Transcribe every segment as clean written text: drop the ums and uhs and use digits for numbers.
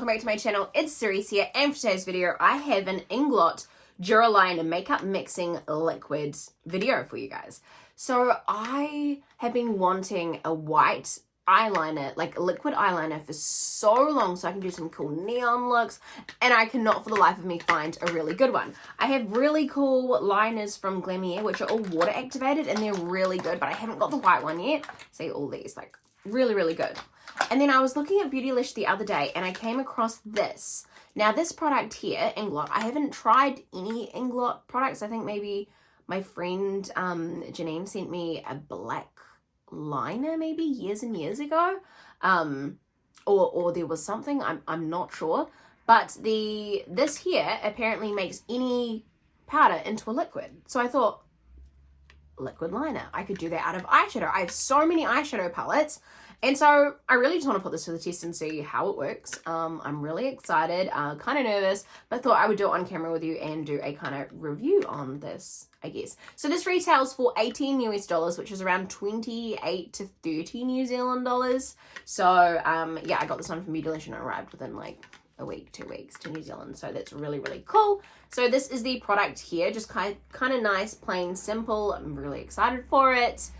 back to my channel. It's Cerise here, and for today's video I have an Inglot Duraline makeup mixing liquid video for you guys. So I have been wanting a white eyeliner, like a liquid eyeliner, for so long so I can do some cool neon looks, and I cannot for the life of me find a really good one. I have really cool liners from Glamour which are all water activated and they're really good, but I haven't got the white one yet. See, all these, like, really good. And then I was looking at Beautylish the other day and I came across this. Now this product here, Inglot, I haven't tried any Inglot products. I think maybe my friend Janine sent me a black liner maybe years and years ago. Or there was something, I'm not sure. But this here apparently makes any powder into a liquid. So I thought, liquid liner, I could do that out of eyeshadow. I have so many eyeshadow palettes. And so I really just want to put this to the test and see how it works. I'm really excited, kind of nervous, but thought I would do it on camera with you and do a kind of review on this, I guess. So this retails for $18 US, which is around 28 to 30 New Zealand dollars. So yeah, I got this one from Beautylish and it arrived within like a week, 2 weeks to New Zealand. So that's really cool. So this is the product here, just kind of nice, plain, simple. I'm really excited for it.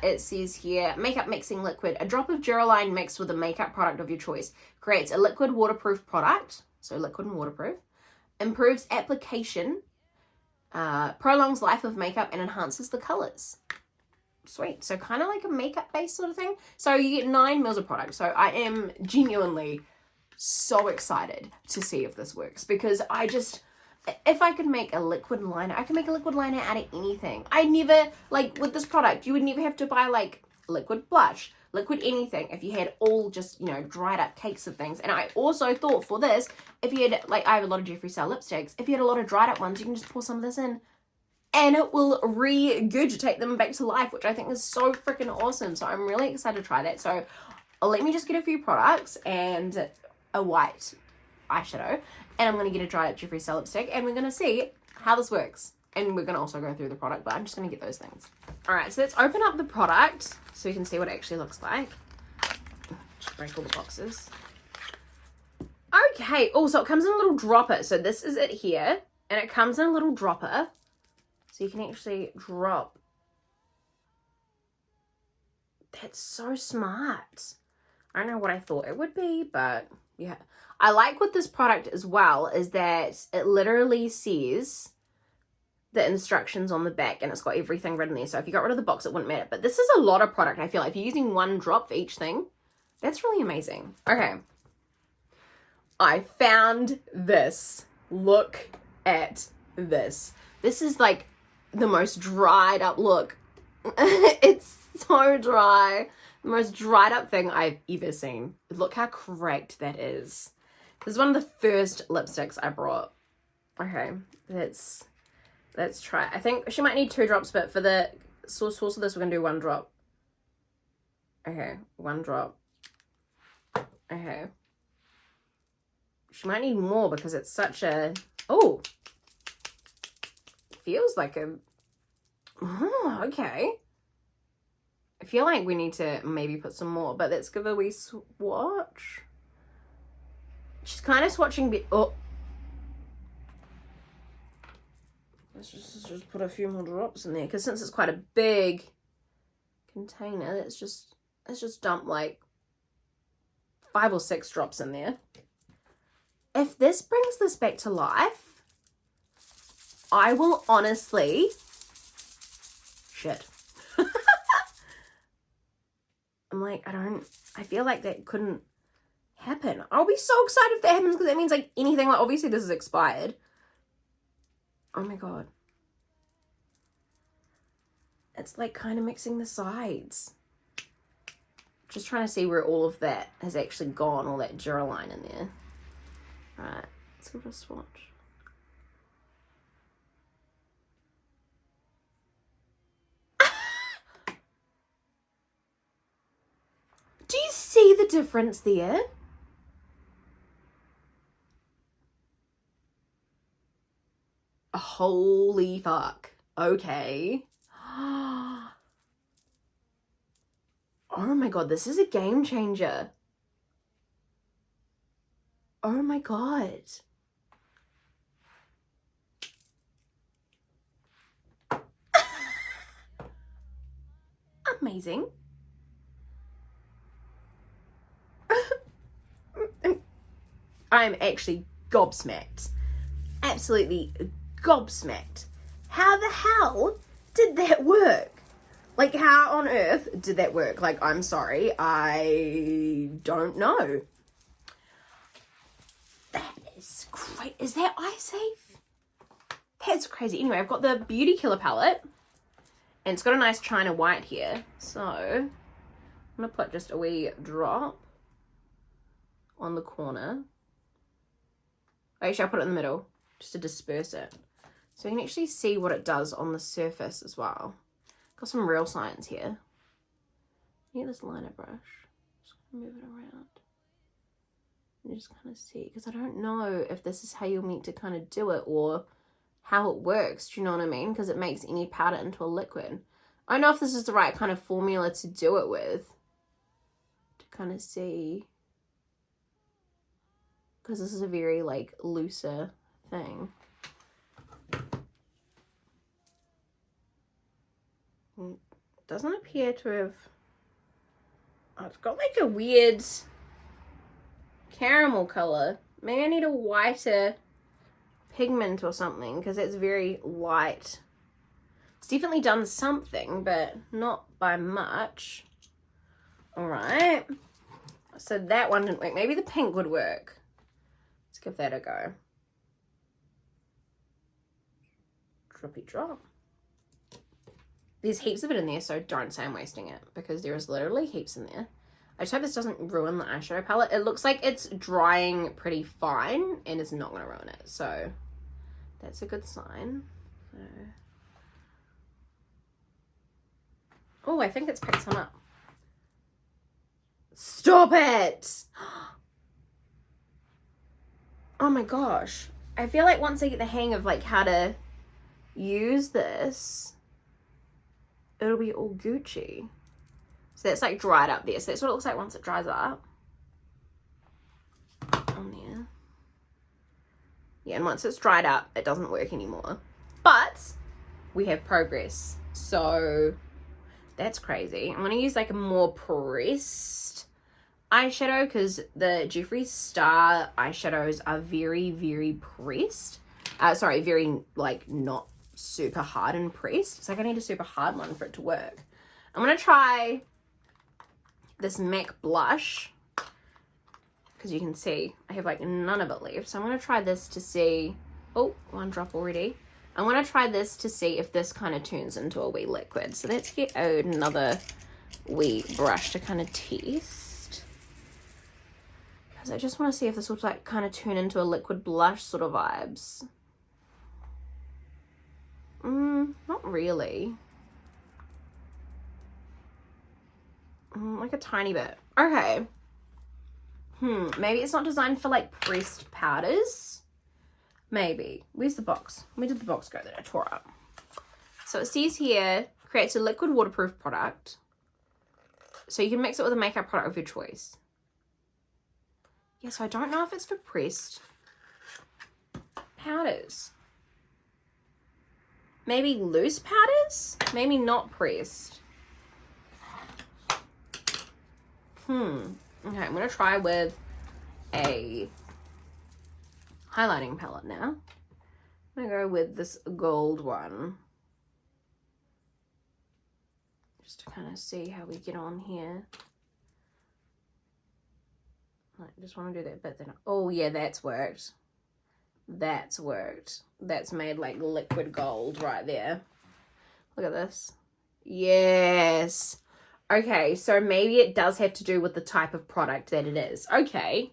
It says here, makeup mixing liquid, a drop of Duraline mixed with a makeup product of your choice, creates a liquid waterproof product, so liquid and waterproof, improves application, prolongs life of makeup, and enhances the colors. Sweet. So kind of like a makeup base sort of thing. So you get 9 mils of product. So I am genuinely so excited to see if this works, because if I could make a liquid liner, I can make a liquid liner out of anything. I never, like with this product, you would never have to buy like liquid blush, liquid anything, if you had all just, you know, dried up cakes of things. And I also thought for this, if you had, like, I have a lot of Jeffree Star lipsticks, if you had a lot of dried up ones, you can just pour some of this in and it will regurgitate them back to life, which I think is so freaking awesome. So I'm really excited to try that. So let me just get a few products and a white eyeshadow, and I'm going to get a dried up Jeffree Star lipstick, and we're going to see how this works. And we're going to also go through the product, but I'm just going to get those things. Alright, so let's open up the product so you can see what it actually looks like. Just break all the boxes. Okay, oh, so it comes in a little dropper. So this is it here, and it comes in a little dropper. So you can actually drop. That's so smart. I don't know what I thought it would be, but yeah. I like with this product as well is that it literally says the instructions on the back and it's got everything written there. So if you got rid of the box, it wouldn't matter. But this is a lot of product, I feel like. If you're using 1 drop for each thing, that's really amazing. Okay. I found this. Look at this. This is like the most dried up look. It's so dry. The most dried up thing I've ever seen. Look how cracked that is. This is one of the first lipsticks I brought. Okay, let's try. I think she might need 2 drops, but for the source of this, we're gonna do 1 drop. Okay, 1 drop. Okay. She might need more because it's such a, oh, feels like a, oh, okay. I feel like we need to maybe put some more, but let's give a wee swatch. She's kind of swatching, oh. Let's just put a few more drops in there, because since it's quite a big container, let's just dump like 5 or 6 drops in there. If this brings this back to life, I will honestly, shit. I'm like, I feel like that couldn't happen. I'll be so excited if that happens, because that means like anything, like obviously this is expired. Oh my god. It's like kind of mixing the sides. Just trying to see where all of that has actually gone, all that Duraline in there. Right, let's give it a swatch. Do you see the difference there? Holy fuck. Okay. Oh my god, this is a game changer. Oh my God. Amazing. I'm actually gobsmacked. Absolutely gobsmacked. How the hell did that work? Like, how on earth did that work? Like, I'm sorry, I don't know. That is great. Is that eye safe? That's crazy. Anyway, I've got the Beauty Killer palette, and it's got a nice China white here. So, I'm going to put just a wee drop on the corner. Actually, I'll put it in the middle, just to disperse it. So you can actually see what it does on the surface as well. Got some real science here. Get this liner brush. Just gonna move it around. And just kind of see, because I don't know if this is how you're meant to kind of do it or how it works. Do you know what I mean? Because it makes any powder into a liquid. I don't know if this is the right kind of formula to do it with. To kind of see. Because this is a very, like, looser thing. Doesn't appear to have... Oh, it's got, like, a weird caramel color. Maybe I need a whiter pigment or something, because it's very light. It's definitely done something, but not by much. Alright. So that one didn't work. Maybe the pink would work. Let's give that a go. Droppy drop. There's heaps of it in there, so don't say I'm wasting it, because there is literally heaps in there. I just hope this doesn't ruin the eyeshadow palette. It looks like it's drying pretty fine, and it's not going to ruin it, so that's a good sign. So... Oh, I think it's picked some up. Stop it! Oh my gosh. I feel like once I get the hang of, like, how to use this, it'll be all Gucci. So that's, like, dried up there. So that's what it looks like once it dries up. On there. Yeah, and once it's dried up, it doesn't work anymore. But we have progress. So that's crazy. I'm going to use, like, a more pressed eyeshadow, because the Jeffree Star eyeshadows are very, very pressed. Sorry, very, like, not super hard and pressed. It's like I need a super hard one for it to work. I'm going to try this MAC blush, because you can see I have, like, none of it left. So I'm going to try this to see... Oh, one drop already. I'm going to try this to see if this kind of turns into a wee liquid. So let's get another wee brush to kind of test. Because I just want to see if this will, like, kind of turn into a liquid blush sort of vibes. Not really. Like a tiny bit. Okay. Maybe it's not designed for, like, pressed powders. Maybe. Where's the box? Where did the box go that I tore up? So it says here, creates a liquid waterproof product. So you can mix it with a makeup product of your choice. Yeah, so I don't know if it's for pressed powders. Maybe loose powders? Maybe not pressed. Okay, I'm going to try with a highlighting palette now. I'm going to go with this gold one. Just to kind of see how we get on here. I just want to do that bit then. Oh yeah, that's worked. That's worked. That's made, like, liquid gold right there. Look at this. Yes. Okay, so maybe it does have to do with the type of product that it is. Okay.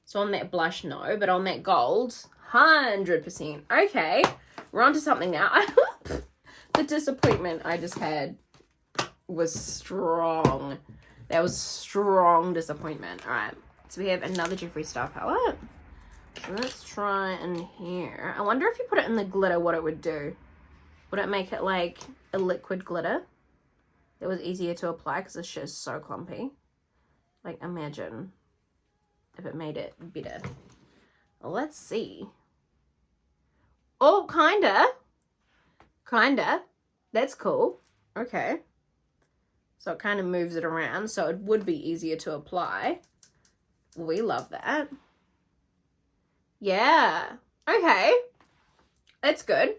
So on that blush, no, but on that gold, 100%. Okay, we're on to something now. The disappointment I just had was strong. That was strong disappointment. All right, so we have another Jeffree Star palette. So let's try in here. I wonder if you put it in the glitter, what it would do. Would it make it like a liquid glitter that was easier to apply, because this shit is so clumpy? Like, imagine if it made it better. Well, let's see. Oh, kinda. That's cool. Okay. So it kind of moves it around, so it would be easier to apply. We love that. Yeah. Okay. That's good.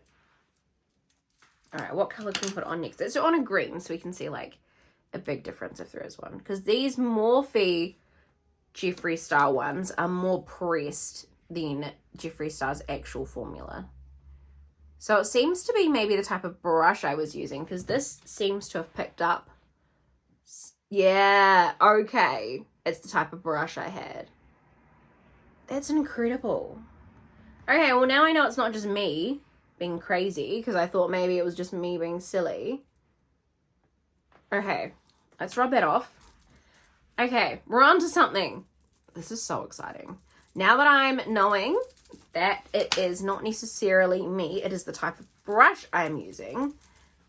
All right, what color can we put on next? Let's do it on a green so we can see like a big difference if there is one. Because these Morphe Jeffree Star ones are more pressed than Jeffree Star's actual formula. So it seems to be maybe the type of brush I was using, because this seems to have picked up. Yeah, okay. It's the type of brush I had. That's incredible. Okay, well now I know it's not just me being crazy, because I thought maybe it was just me being silly. Okay, let's rub that off. Okay, we're on to something. This is so exciting. Now that I'm knowing that it is not necessarily me, it is the type of brush I'm using,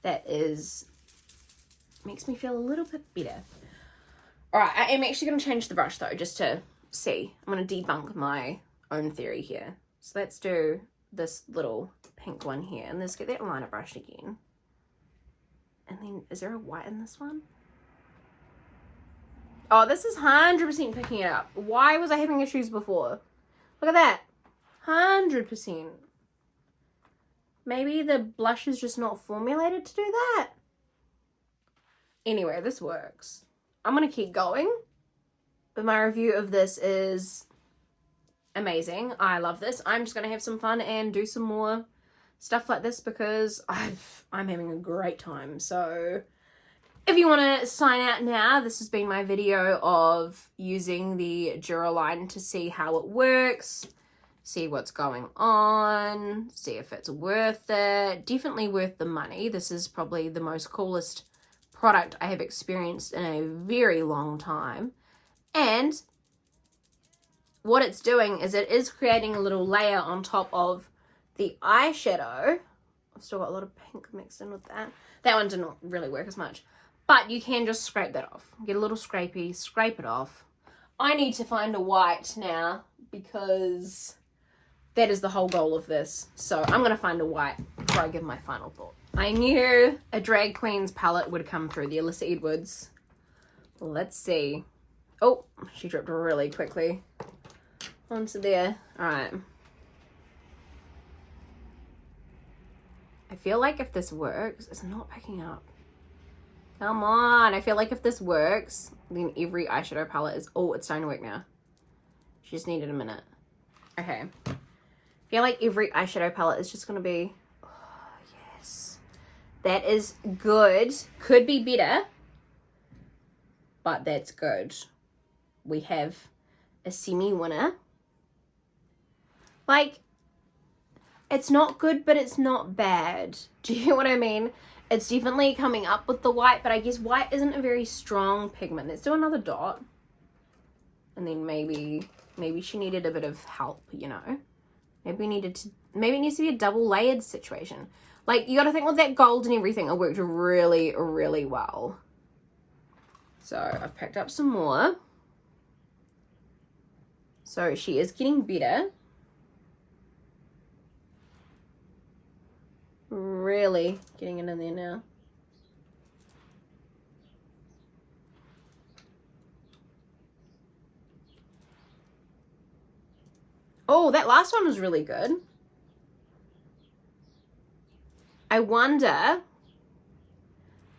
that makes me feel a little bit better. All right, I am actually going to change the brush though, just to see. I'm going to debunk my own theory here. So let's do this little pink one here, and let's get that liner brush again. And then, is there a white in this one? Oh, this is 100% picking it up. Why was I having issues before? Look at that. 100%. Maybe the blush is just not formulated to do that. Anyway, this works. I'm going to keep going. But my review of this is amazing. I love this. I'm just going to have some fun and do some more stuff like this because I'm having a great time. So if you want to sign out now, this has been my video of using the Duraline to see how it works, see what's going on, see if it's worth it. Definitely worth the money. This is probably the most coolest product I have experienced in a very long time. And what it's doing is it is creating a little layer on top of the eyeshadow. I've still got a lot of pink mixed in with that. That one didn't really work as much. But you can just scrape that off. Get a little scrapey, scrape it off. I need to find a white now because that is the whole goal of this. So I'm going to find a white before I give my final thought. I knew a drag queen's palette would come through, the Alyssa Edwards. Let's see. Oh, she dripped really quickly onto there. All right. I feel like if this works, it's not picking up. Come on. I feel like if this works, then every eyeshadow palette is... Oh, it's starting to work now. She just needed a minute. Okay. I feel like every eyeshadow palette is just going to be... Oh, yes. That is good. Could be better. But that's good. We have a semi-winner. Like, it's not good, but it's not bad. Do you know what I mean? It's definitely coming up with the white, but I guess white isn't a very strong pigment. Let's do another dot. And then maybe she needed a bit of help, you know? Maybe it needs to be a double layered situation. Like, you got to think with that gold and everything, it worked really, really well. So I've picked up some more. So she is getting better. Really getting it in there now. Oh, that last one was really good. I wonder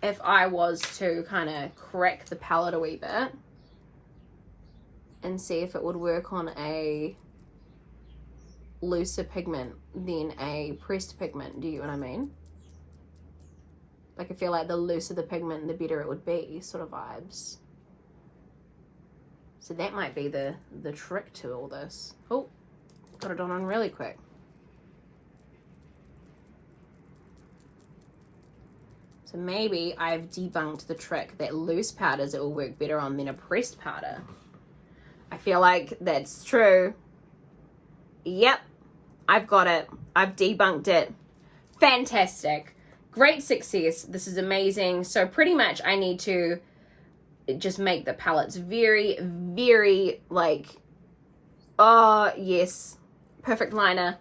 if I was to kind of crack the palette a wee bit and see if it would work on a looser pigment than a pressed pigment. Do you know what I mean? Like, I feel like the looser the pigment, the better it would be, sort of vibes. So that might be the trick to all this. Oh, got it on really quick. So maybe I've debunked the trick that loose powders it will work better on than a pressed powder. I feel like that's true. Yep, I've got it. I've debunked it. Fantastic. Great success. This is amazing. So pretty much I need to just make the palettes very, very, like, Oh, yes. Perfect liner.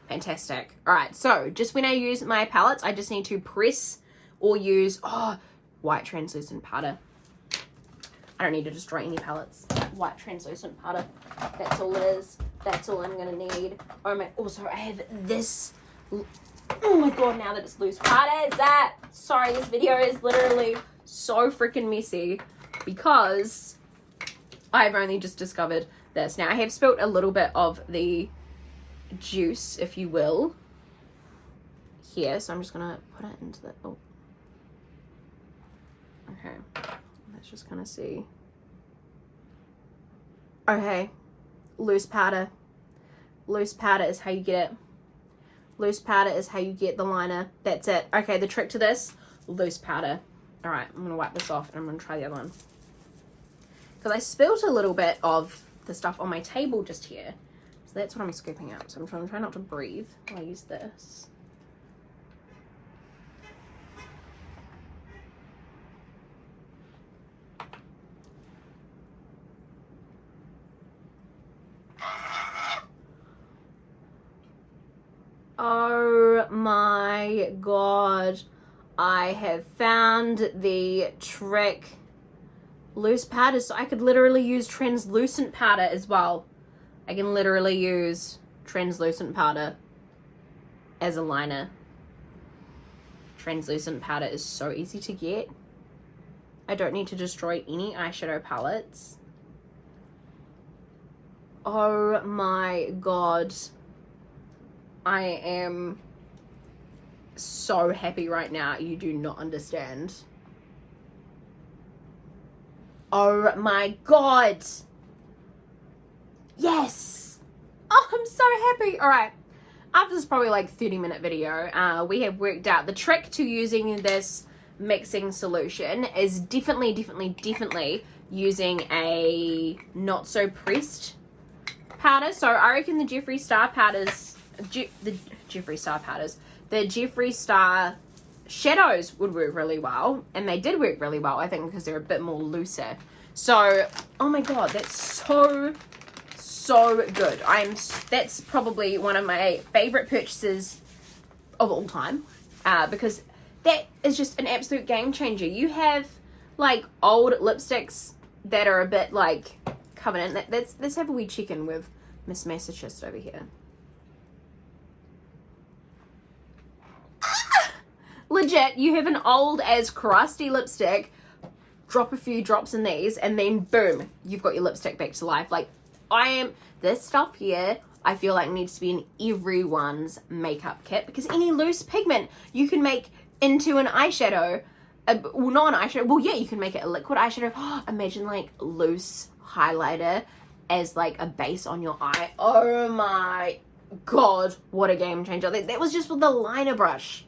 Fantastic. All right, so just when I use my palettes, I just need to press or use, white translucent powder. I don't need to destroy any palettes. White translucent powder. That's all it is. That's all I'm going to need. Oh my, also I have this. Oh my god, now that it's loose powder, sorry, this video is literally so freaking messy because I've only just discovered this. Now I have spilt a little bit of the juice, if you will, here, so I'm just gonna put it into the, okay, let's just kind of see. Okay, loose powder. Loose powder is how you get it. Loose powder is how you get the liner. That's it. Okay, the trick to this, loose powder. All right, I'm gonna wipe this off and I'm gonna try the other one. Because I spilled a little bit of the stuff on my table just here. So that's what I'm scooping out. So I'm trying not to breathe while I use this. Oh my god. I have found the trick. Loose powder, so I could literally use translucent powder as well. I can literally use translucent powder as a liner. Translucent powder is so easy to get. I don't need to destroy any eyeshadow palettes. Oh my god. I am so happy right now. You do not understand. Oh my god. Yes. Oh, I'm so happy. All right. After this probably like 30-minute video, we have worked out the trick to using this mixing solution is definitely using a not so pressed powder. So I reckon the Jeffree Star powders, the Jeffree Star shadows would work really well, and they did work really well, I think, because they're a bit more looser. So, oh my god, that's so good. That's probably one of my favorite purchases of all time, because that is just an absolute game changer. You have like old lipsticks that are a bit like covered in. Let's have a wee chicken with Miss Massachusetts over here. Legit, you have an old as crusty lipstick, drop a few drops in these, and then boom, you've got your lipstick back to life. Like, this stuff here, I feel like needs to be in everyone's makeup kit, because any loose pigment you can make into an eyeshadow. Well, not an eyeshadow. Well, yeah, you can make it a liquid eyeshadow. Imagine like loose highlighter as like a base on your eye. Oh my god, what a game changer. That was just with the liner brush.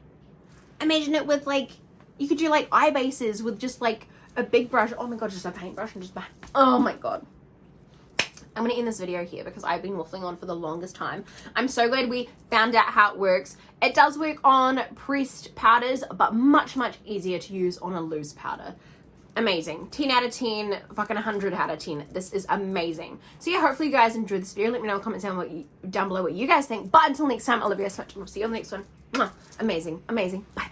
Imagine it with like, you could do like eye bases with just like a big brush. Oh my god, just a paintbrush and just, oh my god. I'm going to end this video here because I've been waffling on for the longest time. I'm so glad we found out how it works. It does work on pressed powders, but much easier to use on a loose powder. Amazing. 10 out of 10, fucking 100 out of 10. This is amazing. So yeah, hopefully you guys enjoyed this video. Let me know in the comments down below what you guys think. But until next time, I love you guys so much. We'll see you on the next one. Mwah. Amazing. Bye.